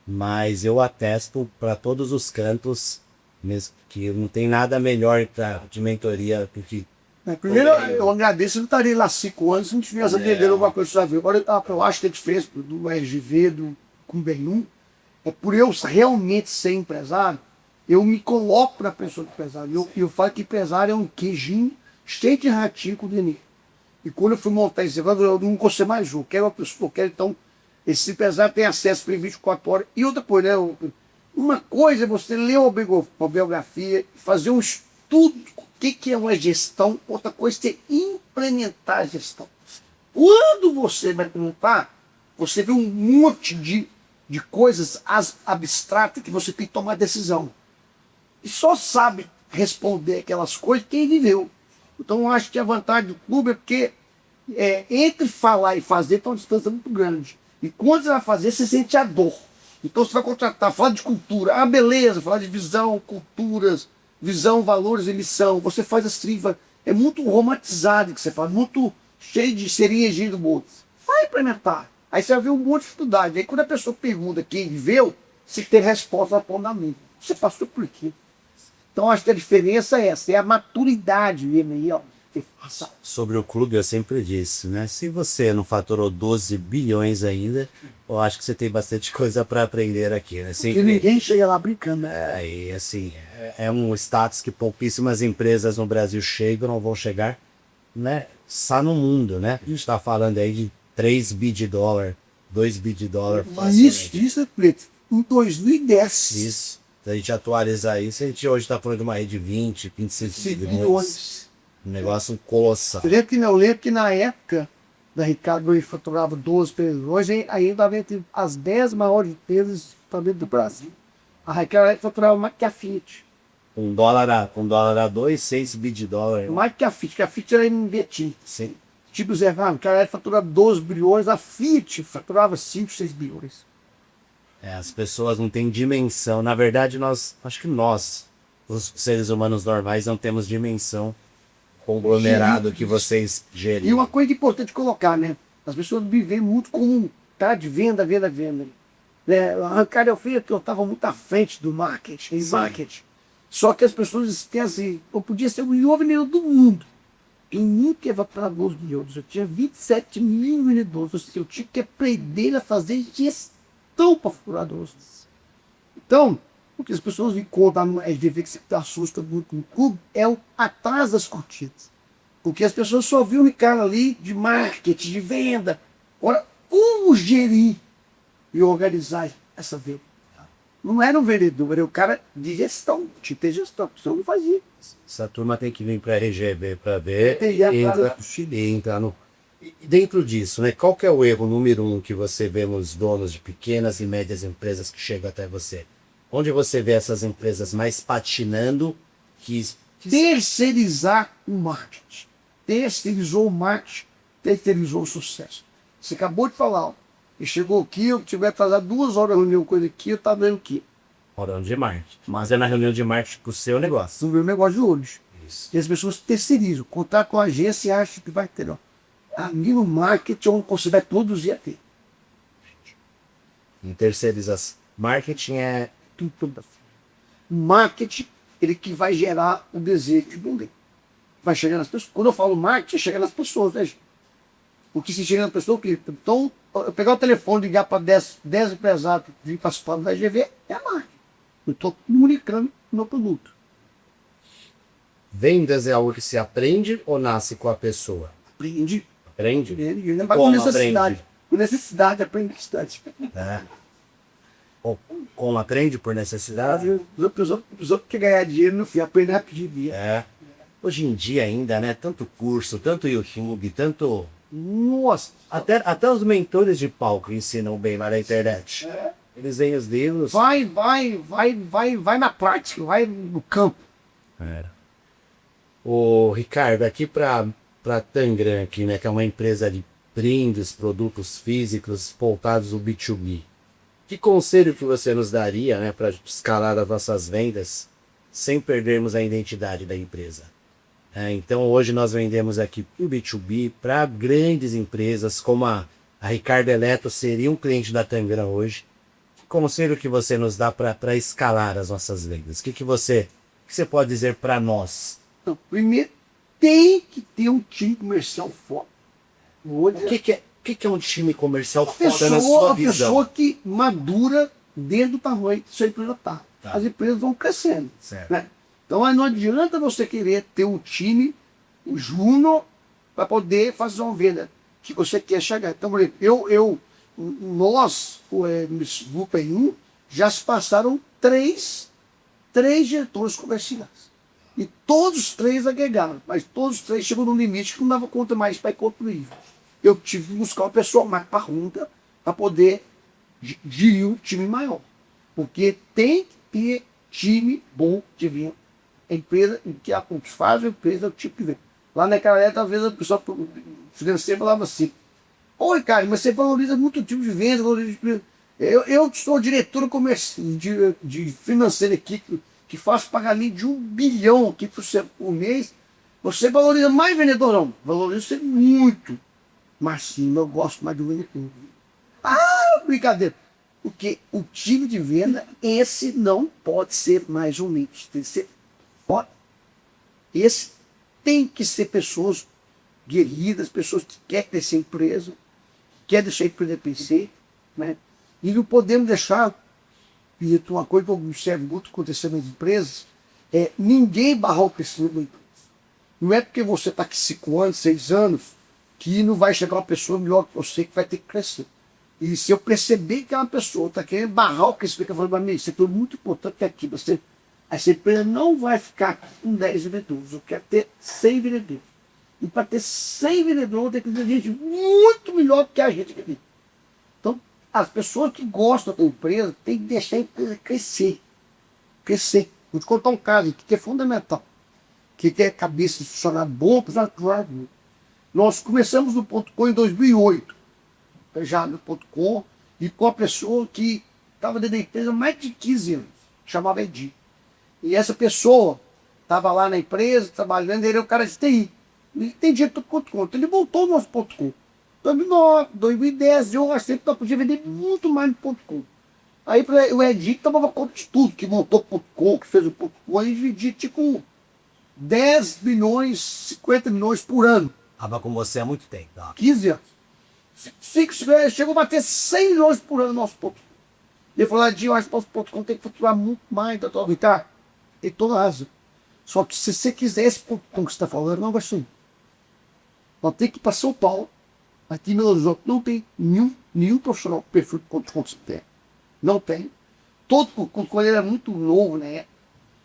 mas eu atesto para todos os cantos mesmo que não tem nada melhor de mentoria do que... Primeiro, eu agradeço, eu não estaria lá 5 anos se não tivesse aprendendo alguma coisa que você já viu. Agora, eu acho que a diferença do RGV, do Cumbernum, é por eu realmente ser empresário, eu me coloco na pessoa do empresário. Eu falo que empresário é um queijinho cheio de ratinho com o DNA. E quando eu fui montar esse evento, eu não gostei mais jogo. Quero uma pessoa, quero então, esse empresário tem acesso para 24 horas. E outra coisa, né? Uma coisa é você ler uma biografia, fazer um estudo do que é uma gestão, outra coisa é implementar a gestão. Quando você vai implementar, você vê um monte de coisas abstratas que você tem que tomar decisão. E só sabe responder aquelas coisas quem viveu. Então eu acho que a vantagem do clube é porque entre falar e fazer tem uma distância muito grande. E quando você vai fazer, você sente a dor. Então você vai contratar, falar de cultura, beleza, falar de visão, culturas, visão, valores e missão. Você faz as trivas, é muito romantizado que você faz, muito cheio de serinha do bolo. Vai implementar. Aí você vai ver um monte de dificuldade. Aí quando a pessoa pergunta quem viveu, você tem resposta na mente. Você passou por quê? Então acho que a diferença é essa, é a maturidade mesmo aí, ó. Sobre o clube eu sempre disse, né? Se você não faturou 12 bilhões ainda, eu acho que você tem bastante coisa para aprender aqui, né? Porque ninguém chega lá brincando, né? E assim, é um status que pouquíssimas empresas no Brasil chegam, não vão chegar, né? Só no mundo, né? A gente está falando aí de 3 bi de dólar, 2 bi de dólar. Isso é preto. Em 2010. Isso. Se a gente atualizar isso, a gente hoje está falando de uma rede de 20, 25 bilhões. Um negócio colossal. Eu lembro que na época da Ricardo ele faturava 12 bilhões, ainda estava entre as 10 maiores empresas do Brasil. A Ricardo faturava mais que a Fiat. Um dólar a 2, 6 bi de dólar. Mais que a Fiat era MBT. Sim. Tipo, Zé Vargas, o cara faturava 12 bilhões, a Fiat faturava 5, 6 bilhões. As pessoas não têm dimensão. Na verdade, acho que nós, os seres humanos normais, não temos dimensão conglomerado que vocês gerem. E uma coisa importante colocar, né? As pessoas me veem muito como tá de venda, venda, venda. Né? Arrancar eu fiz que eu estava muito à frente do marketing, Só que as pessoas têm assim, eu podia ser o melhor vendedor do mundo. Eu nunca ia para os miúdos. Eu tinha 27 mil vendedores. Eu tinha que aprender a fazer gestão para furadores. Então, o que as pessoas me contam no SDV que se assusta muito no clube é o atrás das cortinas. Porque as pessoas só viram o Ricardo ali de marketing, de venda. Ora, como gerir e organizar essa venda? Não era um vendedor, era o cara de gestão, tinha que ter gestão, senão não fazia. Essa turma tem que vir para a RGB para ver E entrar no... E dentro disso, né, qual que é o erro número 1 que você vê nos donos de pequenas e médias empresas que chegam até você? Onde você vê essas empresas mais patinando? Terceirizar o marketing. Terceirizou o marketing, terceirizou o sucesso. Você acabou de falar, ó, e chegou aqui, eu tiver atrasado 2 horas na reunião com ele aqui, eu estava vendo aqui. Reunião de marketing. Mas é na reunião de marketing pro seu negócio. No meu negócio de hoje. Isso. E as pessoas terceirizam. Contar com a agência e acham que vai ter. Ó. Ali no marketing, onde você vai produzir a ter. Em terceirização. Marketing é Tudo. Marketing, ele que vai gerar o desejo de vender. Vai chegar nas pessoas. Quando eu falo marketing, chega nas pessoas, né, gente? O que se chega nas pessoas, então, eu pegar o telefone, ligar para 10 empresários, vir para as portas da GV, é a marketing. Eu estou comunicando o meu produto. vendas é algo que se aprende ou nasce com a pessoa? Aprende. Aprende? Com necessidade. Com necessidade, aprende bastante. É. Ou como aprende por necessidade? Os outros que ganhar dinheiro no fim, aprende rapidinho. É. Hoje em dia ainda, né? Tanto curso, tanto YouTube, tanto... Nossa. Até os mentores de palco ensinam bem lá na internet. Eles veem os livros. Vai na prática, vai no campo. O Ricardo, aqui para Tangram, aqui, né, que é uma empresa de brindes, produtos físicos voltados ao B2B. Que conselho que você nos daria, né, para escalar as nossas vendas sem perdermos a identidade da empresa? Então hoje nós vendemos aqui o B2B para grandes empresas, como a Ricardo Eletro seria um cliente da Tangram hoje. Que conselho que você nos dá para escalar as nossas vendas? O que você pode dizer para nós? Então, primeiro, tem que ter um time comercial forte. O que é um time comercial foda na sua Uma visão? pessoa que madura dentro do tamanho que sua empresa está. Tá. As empresas vão crescendo. Certo. Né? Então não adianta você querer ter um time, um júnior, para poder fazer uma venda que você quer chegar. Então, por exemplo, nós, nesse grupo aí, já se passaram três diretores comerciais. E todos os 3 agregaram, mas todos os 3 chegou num limite que não dava conta mais para ir contra o nível. Eu tive que buscar uma pessoa mais parruda para poder gerir um time maior. Porque tem que ter time bom de venda. A empresa, o que faz a empresa é o tipo de venda. Lá naquela época, talvez a pessoa financeira falava assim: oi, cara, mas você valoriza muito o tipo de venda. Eu sou diretor de financeira aqui, que faz pagamento de 1 bilhão aqui por mês. Você valoriza mais vendedor, não? Valoriza você muito. Mas sim, eu gosto mais do vendedor. Brincadeira. Porque o time de venda, esse não pode ser mais um nicho. Tem que ser forte. Esse tem que ser pessoas guerreiras, pessoas que querem crescer a empresa, querem deixar a empresa crescer, né? E não podemos deixar, e uma coisa que eu observo muito acontecer nas empresas, é ninguém barrar o crescimento da empresa. Não é porque você está aqui 5 anos, 6 anos, que não vai chegar uma pessoa melhor que você que vai ter que crescer. E se eu perceber que é uma pessoa está querendo barrar o crescimento, eu falo para mim, isso é tudo muito importante que aqui essa empresa não vai ficar com 10 vendedores, eu quero ter 100 vendedores. E para ter 100 vendedores, tem que ter gente muito melhor que a gente aqui. Então, as pessoas que gostam da empresa têm que deixar a empresa crescer. Crescer. Vou te contar um caso aqui que é fundamental. Que tem a cabeça de funcionário bom, para nós começamos no .com em 2008. Já no .com, e com a pessoa que estava dentro da empresa há mais de 15 anos, chamava Edi. E essa pessoa estava lá na empresa, trabalhando, ele é o cara de TI. Ele tem dinheiro todo ponto com. Ele voltou no nosso ponto com. 2009, 2010, eu achei que nós podíamos vender muito mais no ponto com. Aí o Edi tomava conta de tudo, que montou o ponto com, que fez o ponto com, aí dividia tipo 10 milhões, 50 milhões por ano. Tava com você há muito tempo. Tá? 15 anos. Chegou a bater 100 milhões por ano no nosso ponto. Ele falou, Edi, eu acho que o nosso ponto com tem que faturar muito mais da tua vida. Tem toda a razão. Só que se você quiser esse ponto com que você está falando, não vai ser. Nós temos que ir para São Paulo. Aqui em Belo Horizonte não tem nenhum profissional com perfil de ponto com que você tem. Não tem. Todo quando ele era muito novo, né?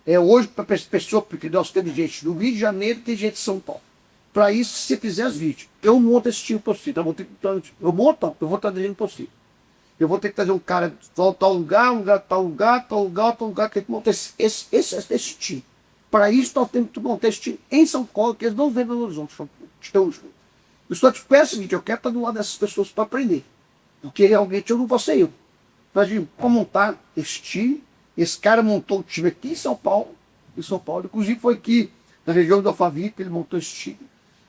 Hoje, para pessoa, porque nós temos gente do Rio de Janeiro, tem gente de São Paulo. Para isso, se você fizer as vídeos, eu monto esse tipo possível. Eu vou estar dizendo possível. Eu vou ter que trazer um cara de tal lugar, tal lugar, que monta esse time. Para isso, nós temos que montar esse time em São Paulo, que eles não vêm no Horizonte. Eu só te peço o seguinte, eu quero estar do lado dessas pessoas para aprender. Porque realmente eu não posso ser eu. Para montar esse time, esse cara montou o time aqui em São Paulo, inclusive foi aqui na região do Alphaville que ele montou esse time.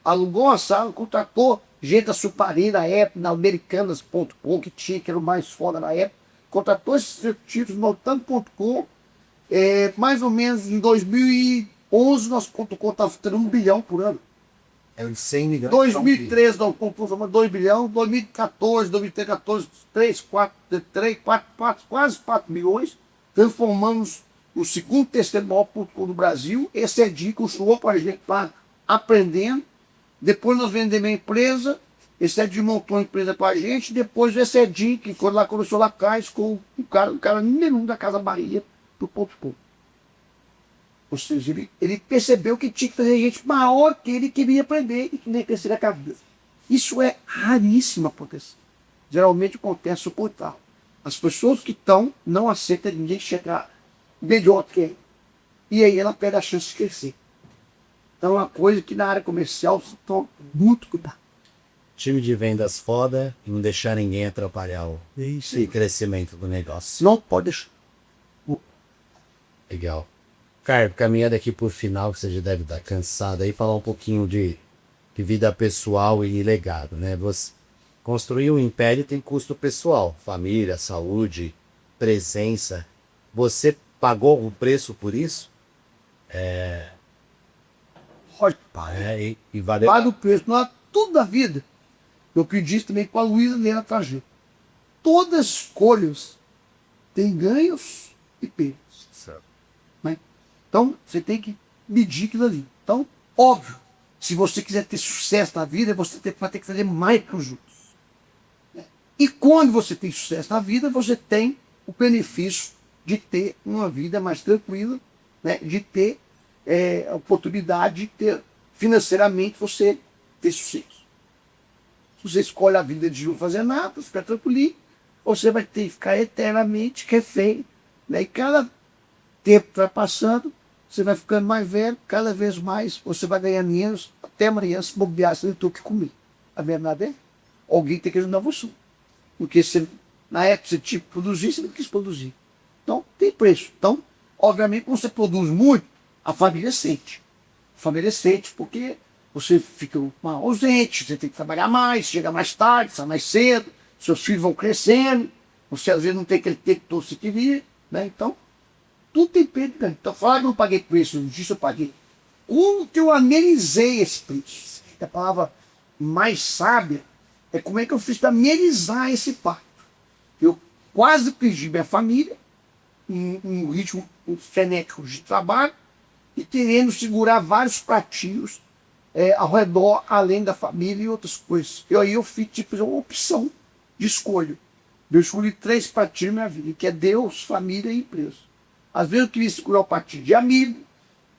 Alugou uma sala, contratou gente da Supari na época, na Americanas.com, que era o mais foda na época, contratou esses executivos montando .com. Mais ou menos em 2011, nosso .com estava tendo 1 bilhão por ano. É de 100 milhões. 2013, nós compramos 2 bilhões. 2014, 3, 4, quase 4 milhões. Transformamos o segundo, terceiro maior .com do Brasil. Esse Edi continuou para a gente lá aprendendo. Depois nós vendemos a empresa. Esse Edi montou a empresa para a gente. Depois esse Edi, que foi lá, começou lá atrás com o cara número 1 da Casa Bahia do .com. Ou seja, ele percebeu que tinha que fazer gente maior que ele queria aprender e que nem crescer a cabeça. Isso é raríssimo acontecer. Geralmente acontece o portal. As pessoas que estão não aceitam ninguém chegar melhor que ele. E aí ela perde a chance de crescer. Então é uma coisa que na área comercial se toma muito cuidado. Time de vendas foda e não deixar ninguém atrapalhar o crescimento do negócio. Não pode deixar. Legal. Cara, caminhando aqui pro final, que você já deve estar cansado aí, falar um pouquinho de vida pessoal e legado, né? Você construir um império tem custo pessoal, família, saúde, presença. Você pagou algum preço por isso? E valeu. Paga o preço, não é tudo da vida. Eu pedi também com a Luísa Helena Trajano. Todas as escolhas têm ganhos e perdas. Né? Então, você tem que medir aquilo ali. Então, óbvio, se você quiser ter sucesso na vida, você vai ter que fazer mais para os outros. E quando você tem sucesso na vida, você tem o benefício de ter uma vida mais tranquila, né? De ter a oportunidade de ter, financeiramente, você ter sucesso. Se você escolhe a vida de não fazer nada, ficar tranquilo, você vai ter que ficar eternamente refém. Né? E cada tempo que vai passando, você vai ficando mais velho, cada vez mais você vai ganhar menos, até amanhã se bobear, você não tem o que comer. A verdade é, alguém tem que ajudar você. Porque você, na época você tinha que produzir, você não quis produzir. Então, tem preço. Então, obviamente, quando você produz muito, a família sente. A família sente porque você fica ausente, você tem que trabalhar mais, chega mais tarde, sai mais cedo, seus filhos vão crescendo, você às vezes não tem aquele tempo todo que você queria, né? Então, tudo tem preço. Né? Então, falar que eu não paguei preço, disso eu paguei. Como que eu amenizei esse preço? A palavra mais sábia é como é que eu fiz para amenizar esse pacto. Eu quase perdi minha família, em um ritmo frenético de trabalho, e querendo segurar vários pratinhos ao redor, além da família e outras coisas. Aí eu fiz tipo uma opção de escolha. Eu escolhi 3 pratinhos na minha vida, que é Deus, família e empresa. Às vezes eu queria segurar o pratinho de amigo,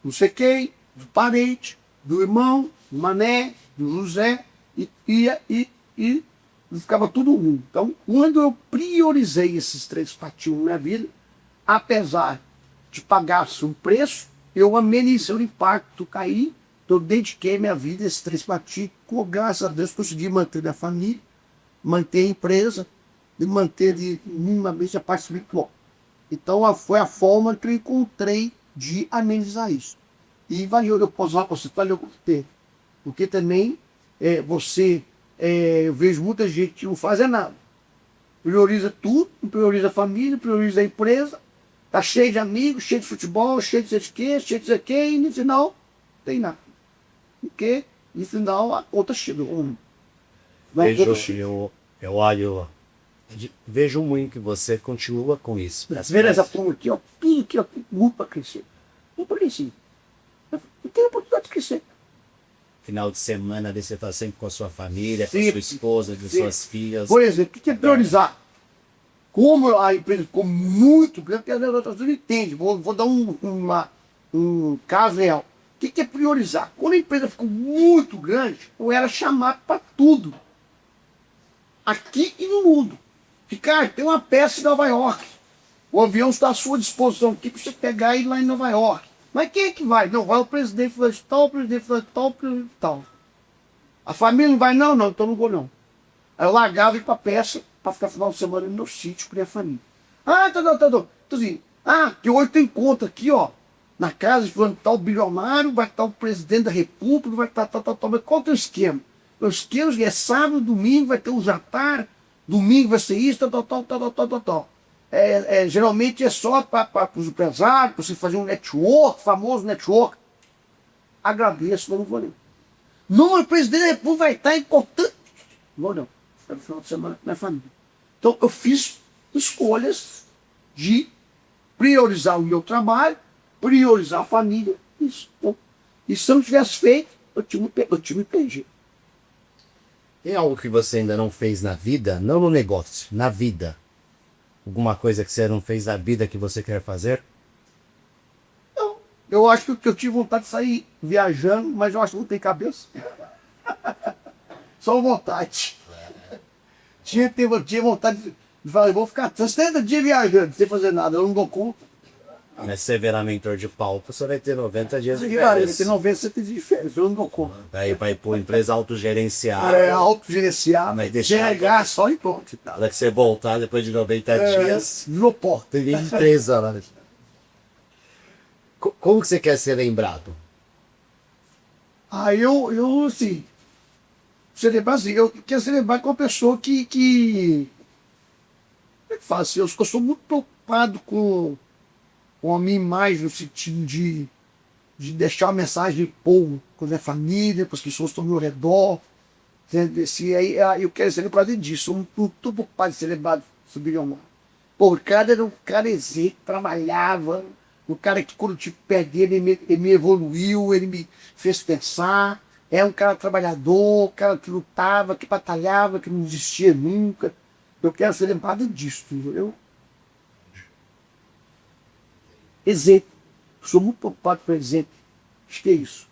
não sei quem, do parente, do irmão, do Mané, do José, e ficava tudo ruim. Então, quando eu priorizei esses 3 pratinhos na minha vida, apesar de pagar um preço, eu amenizei o impacto, caí, eu dediquei minha vida a esses 3 pratinhos, graças a Deus consegui manter a família, manter a empresa, me manter minimamente a parte espiritual. Então foi a forma que eu encontrei de amenizar isso. E valeu, eu posso falar para você, valeu por ter. Porque também eu vejo muita gente que não faz nada. Prioriza tudo, não prioriza a família, prioriza a empresa, tá cheio de amigos, cheio de futebol, cheio de sei de quê, cheio de sei de quê, e no final não tem nada. Porque no final a conta chega. Eu olho, vejo muito que você continua com isso. Vendo essa turma aqui, ó, tudo aqui, ó, muito para crescer. Muito para crescer. Não tem oportunidade de crescer. Final de semana, você está sempre com a sua família, com a Sim, sua esposa, com sim. suas filhas. Por exemplo, o que é priorizar? Como a empresa ficou muito grande, porque as outras não entendem. Vou dar um caso real. O que é priorizar? Quando a empresa ficou muito grande, eu era chamado para tudo. Aqui e no mundo. Ricardo, tem uma peça em Nova York. O avião está à sua disposição aqui para você pegar e ir lá em Nova York. Mas quem é que vai? Não, vai o presidente fulano de tal, o presidente fulano de tal, o presidente de tal. A família não vai? Não, então não vou não. Aí eu largava e ir para a peça para ficar final de semana no meu sítio com a minha família. Ah, tá. Então assim, que hoje tem conta aqui, ó, na casa de fulano de tal, bilionário, vai estar o presidente da república, vai estar tal. Mas qual é o esquema? O esquema é sábado, domingo, vai ter um jantar, domingo vai ser isso, tal. Geralmente é só para os empresários, para você fazer um network, famoso network. Agradeço, mas não vou nem. Não, o presidente da república vai estar importante. Não, no final de semana com minha família. Então eu fiz escolhas de priorizar o meu trabalho, priorizar a família. Isso. Então, e se eu não tivesse feito, eu tinha me perdido. Tem algo que você ainda não fez na vida? Não no negócio, na vida. Alguma coisa que você não fez na vida que você quer fazer? Não. Eu acho que eu tive vontade de sair viajando, mas eu acho que não tem cabeça. Só vontade. Tinha vontade de falar, eu vou ficar 60 dias viajando, sem fazer nada, eu não dou conta. Mas você virar mentor de palco, você vai ter 90 dias de Cara, férias. tem 90, 100 dias de férias, eu não dou conta. Aí vai pôr empresa autogerenciada. Autogerenciar, Mas deixar- GH só em ponto. Na hora que você voltar depois de 90 dias, Virou porta. tem empresa lá. Como que você quer ser lembrado? Aí eu assim, celebrar assim, eu quero celebrar com uma pessoa que como é que faz assim, eu sou muito preocupado com a minha imagem, no sentido de deixar uma mensagem boa com a minha família, com as pessoas que estão ao meu redor. Entende? Aí eu quero ser lembrado disso, eu não estou preocupado em ser lembrado sobre o bilionário. Pô, o cara era um cara exímio, trabalhava, um cara que quando eu tive perto dele, ele me evoluiu, ele me fez pensar. É um cara trabalhador, um cara que lutava, que batalhava, que não desistia nunca. Eu quero ser lembrado disso, entendeu? Exemplo. Sou muito preocupado com exemplo. Acho que é isso.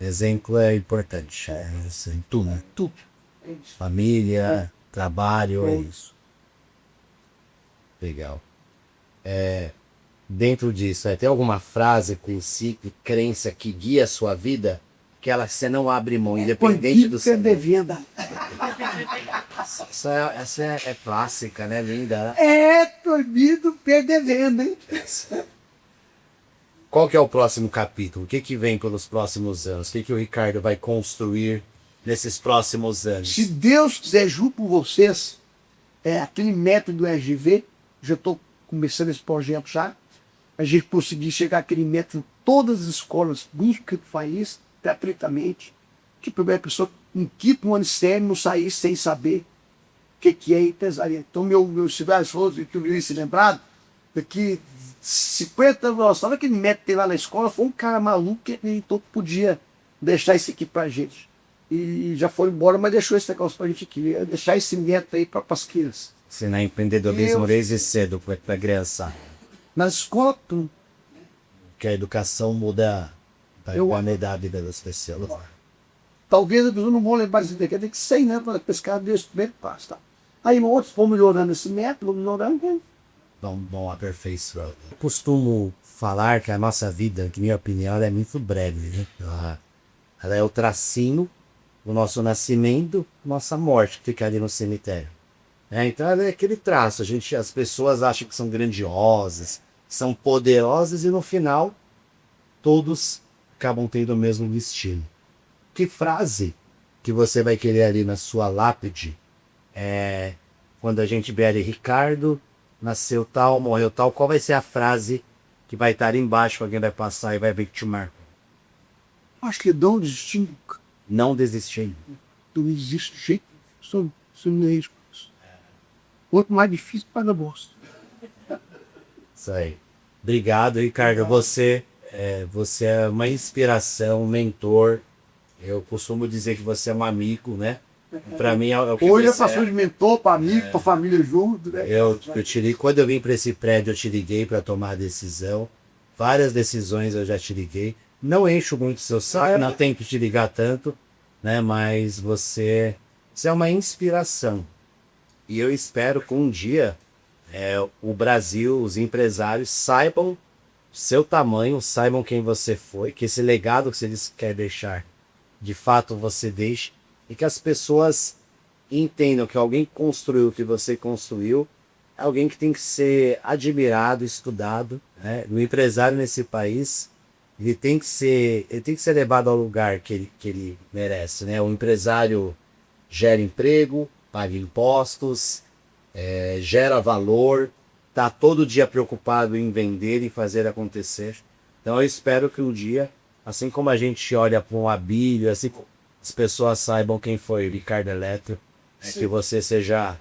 Exemplo é importante. É isso, em tudo. Tudo. É isso. Família, trabalho, é É. isso. Legal. Dentro disso, tem alguma frase, princípio, crença que guia a sua vida? Aquela que você não abre mão, independente Proibido do ser seu. devenda. Essa é clássica, né? Linda. Né? É proibido perder venda, hein? Qual que é o próximo capítulo? O que que vem pelos próximos anos? O que que o Ricardo vai construir nesses próximos anos? Se Deus quiser, juro por vocês, aquele método do RGV, já estou começando esse projeto já, a gente conseguir chegar àquele método em todas as escolas bíblicas do país, gratuitamente, que a primeira pessoa em quinto ano sério não sair sem saber o que é empresaria. Então, se vários foram que eu vi se lembrado, daqui 50 anos, nossa, sabe aquele método que tem lá na escola? Foi um cara maluco que então podia deixar isso aqui pra gente. E já foi embora, mas deixou esse negócio pra gente aqui. Deixar esse método aí para as crianças. Ensinar empreendedorismo desde cedo para criança. Na escola, tudo. Que a educação muda a Eu- humanidade das pessoas. Talvez as pessoas não vão lembrar disso daqui, tem que 100, né? Para pescar desde o primeiro passo. Tá? Aí outros vão melhorando esse método, melhorando. Vão aperfeiçoando. Eu costumo falar que a nossa vida, que minha opinião, ela é muito breve. Né? Ela é o tracinho do nosso nascimento, nossa morte, que fica ali no cemitério. né? Então é aquele traço. As pessoas acham que são grandiosas, são poderosas e no final todos acabam tendo o mesmo destino. Que frase que você vai querer ali na sua lápide quando a gente vê ali Ricardo, nasceu tal, morreu tal, qual vai ser a frase que vai estar ali embaixo, alguém vai passar e vai ver que te marca? Acho que não desistir nunca. Não desistir. Não existe jeito. São riscos. Quanto mais difícil, paga bolsa. Isso aí. Obrigado, Ricardo. Você é uma inspiração, um mentor. Eu costumo dizer que você é um amigo, né? Para mim é o que Hoje eu você faço de mentor para amigo, para família junto, né? Eu te liguei, quando eu vim para esse prédio, eu te liguei para tomar a decisão. Várias decisões eu já te liguei. Não encho muito seu saco, não tenho que te ligar tanto, né? Mas você é uma inspiração. E eu espero que um dia o Brasil, os empresários saibam seu tamanho, saibam quem você foi, que esse legado que você quer deixar, de fato você deixe, e que as pessoas entendam que alguém construiu o que você construiu, é alguém que tem que ser admirado, estudado, né? O empresário nesse país, ele tem que ser levado ao lugar que ele merece, né? O empresário gera emprego, paga impostos, gera valor, está todo dia preocupado em vender e fazer acontecer. Então eu espero que um dia, assim como a gente olha para um Abílio, assim as pessoas saibam quem foi o Ricardo Eletro, que você seja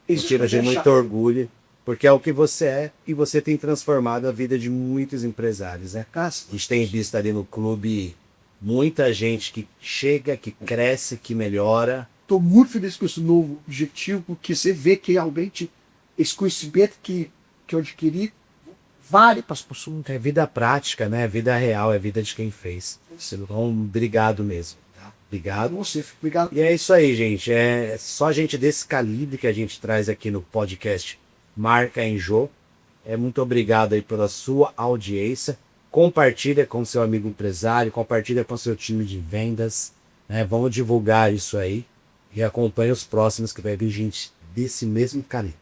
tira de muito orgulho, porque é o que você é e você tem transformado a vida de muitos empresários, né? A gente tem visto ali no clube muita gente que chega, que cresce, que melhora. Estou muito feliz com esse novo objetivo, porque você vê que realmente esse conhecimento que eu adquiri vale para as pessoas. É vida prática, né? Vida real, é vida de quem fez. Então, obrigado mesmo. Tá? Obrigado. Você, obrigado. E é isso aí, gente. É só gente desse calibre que a gente traz aqui no podcast Marca Enjô. Muito obrigado aí pela sua audiência. Compartilha com seu amigo empresário, compartilha com seu time de vendas, né? Vamos divulgar isso aí e acompanhe os próximos que vai vir gente desse mesmo calibre.